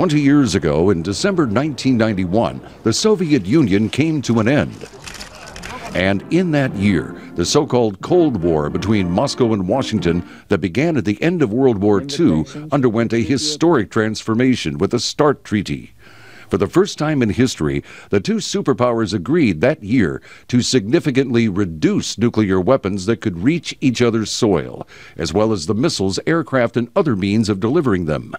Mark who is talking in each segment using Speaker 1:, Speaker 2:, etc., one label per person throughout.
Speaker 1: 20 years ago, in December 1991, the Soviet Union came to an end. And in that year, the so-called Cold War between Moscow and Washington that began at the end of World War II underwent a historic transformation with the START Treaty. For the first time in history, the two superpowers agreed that year to significantly reduce nuclear weapons that could reach each other's soil, as well as the missiles, aircraft, and other means of delivering them.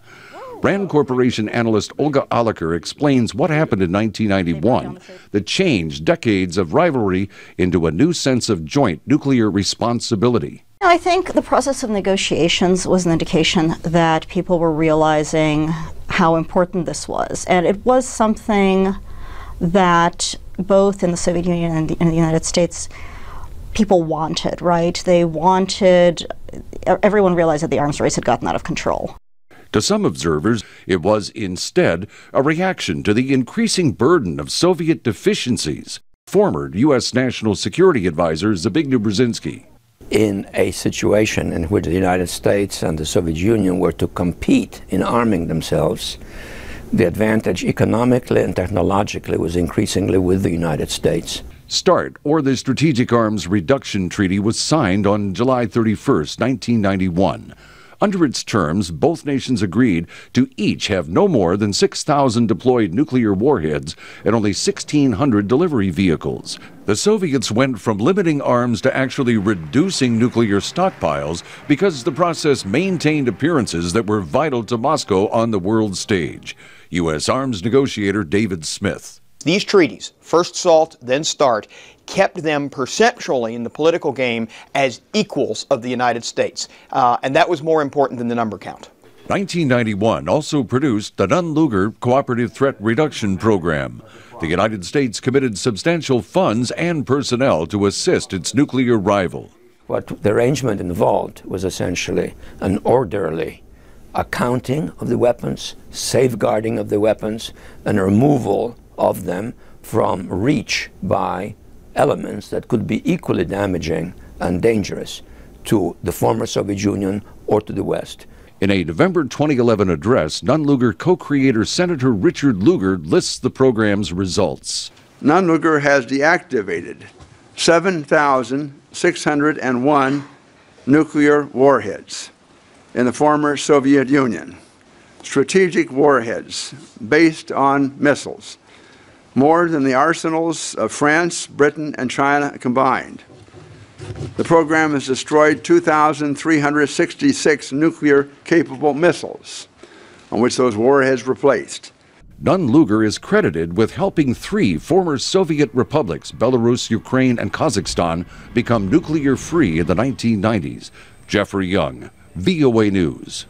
Speaker 1: Rand Corporation analyst Olga Aliker explains what happened in 1991 that changed decades of rivalry into a new sense of joint nuclear responsibility.
Speaker 2: I think the process of negotiations was an indication that people were realizing how important this was. And it was something that both in the Soviet Union and in the United States, people wanted, right? They wanted, everyone realized that the arms race had gotten out of control.
Speaker 1: To some observers, it was instead a reaction to the increasing burden of Soviet deficiencies. Former U.S. National Security Advisor Zbigniew Brzezinski.
Speaker 3: In a situation in which the United States and the Soviet Union were to compete in arming themselves, the advantage economically and technologically was increasingly with the United States.
Speaker 1: START, or the Strategic Arms Reduction Treaty, was signed on July 31, 1991. Under its terms, both nations agreed to each have no more than 6,000 deployed nuclear warheads and only 1,600 delivery vehicles. The Soviets went from limiting arms to actually reducing nuclear stockpiles because the process maintained appearances that were vital to Moscow on the world stage. U.S. arms negotiator David Smith.
Speaker 4: These treaties, first SALT, then START, kept them perceptually in the political game as equals of the United States. And that was more important than the number count.
Speaker 1: 1991 also produced the nunn-lugar Cooperative Threat Reduction Program. The United States committed substantial funds and personnel to assist its nuclear rival.
Speaker 3: What the arrangement involved was essentially an orderly accounting of the weapons, safeguarding of the weapons, and removal of them from reach by elements that could be equally damaging and dangerous to the former Soviet Union or to the West.
Speaker 1: In a November 2011 address, nunn-lugar co-creator Senator Richard Lugar lists the program's results.
Speaker 5: Nunn-lugar has deactivated 7,601 nuclear warheads in the former Soviet Union, strategic warheads based on missiles, more than the arsenals of France, Britain, and China combined. The program has destroyed 2,366 nuclear-capable missiles, on which those warheads were placed.
Speaker 1: Nunn-lugar is credited with helping 3 former Soviet republics, Belarus, Ukraine, and Kazakhstan, become nuclear-free in the 1990s. Jeffrey Young, VOA News.